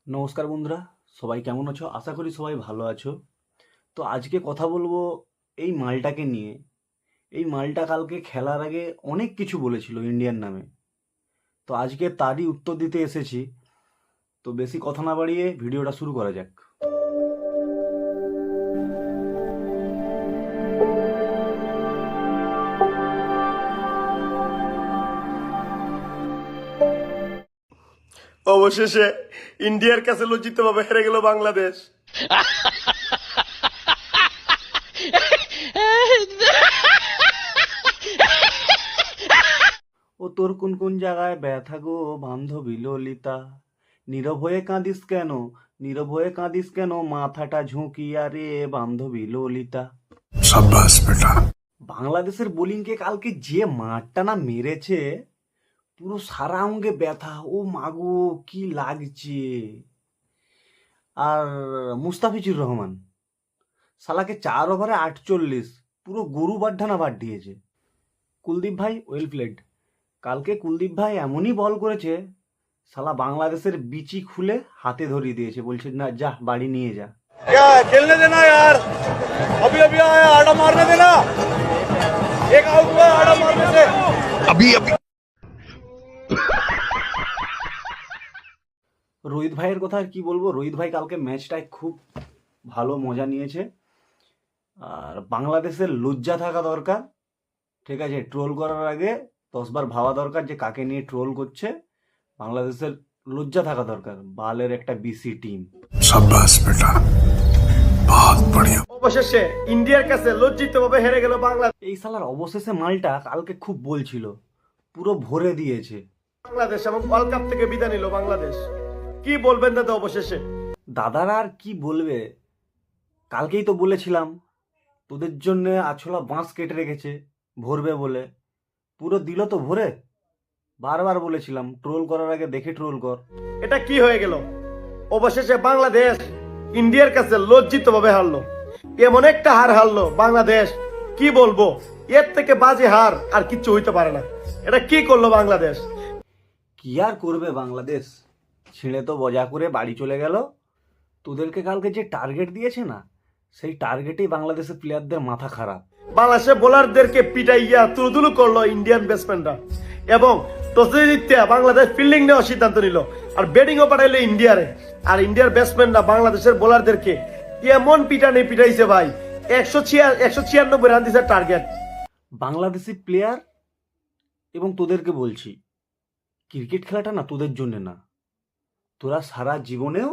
নমস্কার বন্ধুরা, সবাই কেমন আছো? আশা করি সবাই ভালো আছো। তো আজকে কথা বলবো এই মালটাকে নিয়ে। এই মালটা কালকে খেলার আগে অনেক কিছু বলেছিল ইন্ডিয়ার নামে। তো আজকে তারই উত্তর দিতে এসেছি। তো বেশি কথা না বাড়িয়ে ভিডিওটা শুরু করা যাক। অবশেষে ইন্ডিয়ার কাছে লজ্জিতভাবে হেরে গেল বাংলাদেশ। ও তোর কোন কোন জায়গায় ব্যথা গো বান্ধবী ললিতা, নীরব হয়ে কাঁদিস কেন, নীরব হয়ে কাঁদিস কেন, মাথাটা ঝুঁকিয়া রে বান্ধবী ললিতা। शाबाश बेटा। বাংলাদেশের বোলিংকে কালকে যে মারটা না মেরেছে, পুরো সারা অঙ্গে ব্যথা। ও মাগো কি লাগছে। আর মুস্তাফিজুর রহমান শালাকে 4 ওভারে 48, পুরো গরু বাড্ডানা বাদ দিয়েছে। কুলদীপ ভাই ওয়েল প্লেড। কালকে কুলদীপ ভাই এমনই বল করেছে, শালা বাংলাদেশের বিচি খুলে হাতে ধরিয়ে দিয়েছে, বলছে না যা বাড়ি নিয়ে যা। क्या है? खेलने देना यार, अभी अभी आया, आड़ा मारने देना। एक आउट हुआ आड़ा मारने से। अभी अभी রোহিত ভাইয়ের কথা আর কি বলবো। রোহিত ভাই কালকে ম্যাচটায় খুব ভালো মজা নিয়েছে। আর বাংলাদেশের লজ্জা থাকা দরকার, ঠিক আছে? ট্রোল করার আগে 10 বার ভাবা দরকার যে কাকে নিয়ে ট্রোল করছে। বাংলাদেশের লজ্জা থাকা দরকার, বালের একটা বিসি টিম। शाबाश बेटा, बहुत बढ़िया। অবশেষে ইন্ডিয়ার কাছে লজ্জিতভাবে হেরে গেল বাংলাদেশ। এই শালার অবশেষে মালটা কালকে খুব বলছিল, পুরো ভরে দিয়েছে। এবং ওয়ার্ল্ড কাপ থেকে বিদায় নিল বাংলাদেশ। কি বলবেন দাদা অবশেষে? দাদারা আর কি বলবে, কালকেই তো বলেছিলাম তোদের জন্য আছলা বাঁশ কেটে রেখেছে ভরবে বলে, পুরো দিল তো ভরে। বারবার বলেছিলাম ট্রোল করার আগে দেখে ট্রোল কর। এটা কি হয়ে গেল? অবশেষে বাংলাদেশ ইন্ডিয়ার কাছে লজ্জিতভাবে হারলো। এমন একটা হার হারলো বাংলাদেশ, কি বলবো, এর থেকে বাজে হার আর কিচ্ছু হইতে পারে না। এটা কি করলো বাংলাদেশ? কি আর করবে বাংলাদেশ, ছিঁড়ে তো বজা করে বাড়ি চলে গেল। তোদেরকে কালকে যে টার্গেট দিয়েছে না, সেই টার্গেটেই বাংলাদেশের প্লেয়ারদের মাথা খারাপ। বাংলাদেশের বোলারদেরকে পিটাইয়া তুলুতুলু করলো ইন্ডিয়ান ব্যাটসম্যানরা, এবং টসে জিততে বাংলাদেশ ফিল্ডিং নেওয়ার সিদ্ধান্ত নিল, আর ব্যাটিংও পাঠাইলো ইন্ডিয়ারে। আর ইন্ডিয়ার ব্যাটসম্যানরা বাংলাদেশের বোলারদেরকে এমন পিটানি পিটাইছে ভাই, 196 রান দিছে টার্গেট। বাংলাদেশি প্লেয়ার এবং তোদেরকে বলছি, ক্রিকেট খেলাটা না তোদের জন্য না। তোরা সারা জীবনেও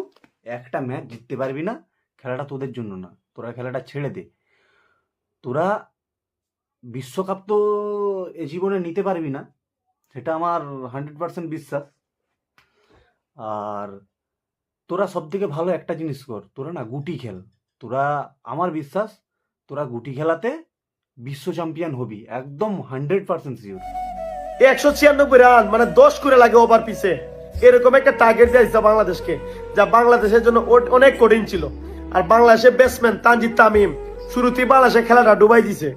একটা ম্যাচ জিততে পারবি না, খেলাটা তোদের জন্য না। তোরা খেলাটা ছেড়ে দে। তোরা বিশ্বকাপ তো এ জীবনে নিতে পারবি না, সেটা আমার 100% বিশ্বাস। আর তোরা সব থেকে ভালো একটা জিনিস কর, তোরা না গুটি খেল। তোরা, আমার বিশ্বাস, তোরা গুটি খেলাতে বিশ্ব চ্যাম্পিয়ন হবি, একদম 100% শিওর। 196 রান মানে 10 করে লাগে ওভার পিছে, এরকম একটা টার্গেট দিয়েছে বাংলাদেশকে, যা বাংলাদেশের জন্য অনেক কঠিন ছিল। আর বাংলাদেশের ব্যাটসম্যান তানজিদ তামিম শুরুতেই বাংলাদেশের খেলাটা ডুবাই দিছে।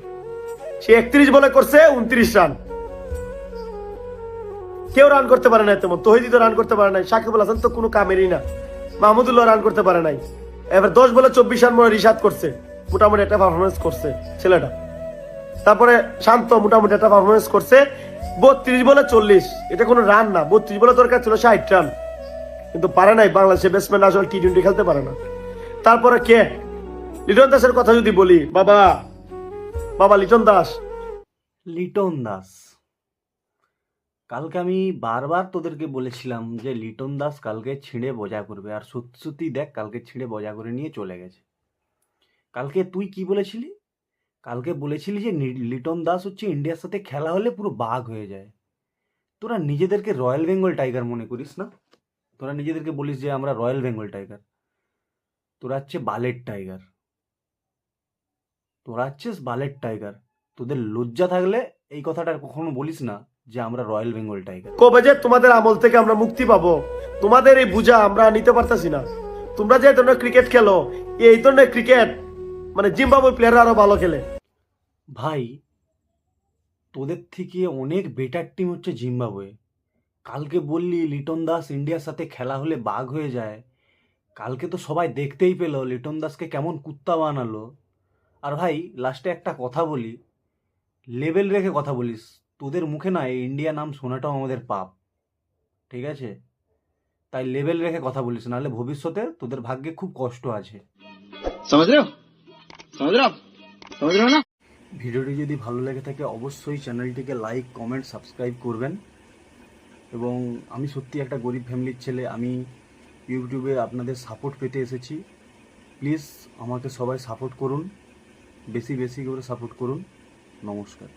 সে 31 বলে করছে 29 রান। কেউ রান করতে পারে না, তেমন তহিদি তো রান করতে পারে নাই, সাকিবুল হাসান তো কোনো কামেরই না, মাহমুদুল্লাহ রান করতে পারে নাই। এবার 10 বলে 24 রান মনে রিশাদ করছে, মোটামুটি একটা পারফরমেন্স করছে ছেলেটা। তারপরে শান্ত মোটামুটি একটা পারফরমেন্স করছে। 32 বলে 40, এটা কোনো রান না। 32 বলে দরকার ছিল 60 রান, কিন্তু পারে নাই। বাংলাদেশের ব্যাটসম্যান আসলে টি-20 খেলতে পারে না। তারপরে কে? লিটন দাসের কথা যদি বলি, বাবা বাবা লিটন দাস। লিটন দাস, কালকে আমি বারবার তোদেরকে বলেছিলাম যে লিটন দাস কালকে ছিঁড়ে বজা করবে, আর সত্যি সত্যি দেখ কালকে ছিঁড়ে বজা করে নিয়ে চলে গেছে। কালকে তুই কি বলেছিলি? কালকে বলেছিলি যে লিটন দাস হচ্ছে ইন্ডিয়ার সাথে খেলা হলে পুরো বাঘ হয়ে যায়। তোরা নিজেদেরকে রয়্যাল বেঙ্গল টাইগার মনে করিস না? তোরা নিজেদেরকে বলিস যে আমরা রয়্যাল বেঙ্গল টাইগার, তোরা হচ্ছে বালের টাইগার। তোরা হচ্ছিস বালের টাইগার। তোদের লজ্জা থাকলে এই কথাটা কখনো বলিস না যে আমরা রয়্যাল বেঙ্গল টাইগার। কবে যে তোমাদের আমল থেকে আমরা মুক্তি পাবো? তোমাদের এই বোঝা আমরা নিতে পারতাছি না। তোমরা যে ধরনের ক্রিকেট খেলো, এই ধরনের ক্রিকেট মানে জিম্বাবুয়ের প্লেয়াররা আরো ভালো খেলে। ভাই, তোদের থেকে অনেক বেটার টিম হচ্ছে জিম্বাবুয়ে। কালকে বললি লিটন দাস ইন্ডিয়ার সাথে খেলা হলে বাঘ হয়ে যায়, কালকে তো সবাই দেখতেই পেলো লিটন দাসকে কেমন কুত্তা বানালো। আর ভাই লাস্টে একটা কথা বলি, লেভেল রেখে কথা বলিস। তোদের মুখে না এই ইন্ডিয়া নাম শোনাটাও আমাদের পাপ, ঠিক আছে? তাই লেভেল রেখে কথা বলিস, নাহলে ভবিষ্যতে তোদের ভাগ্যে খুব কষ্ট আছে। समझ रहे हो समझ रहे हो आप समझ रहे हो ना। ভিডিওটি যদি ভালো লেগে থাকে অবশ্যই চ্যানেলটিকে লাইক কমেন্ট সাবস্ক্রাইব করবেন। এবং আমি সত্যি একটা গরিব ফ্যামিলির ছেলে, আমি ইউটিউবে আপনাদের সাপোর্ট পেতে এসেছি। প্লিজ আমাকে সবাই সাপোর্ট করুন, বেশি বেশি করে সাপোর্ট করুন। নমস্কার।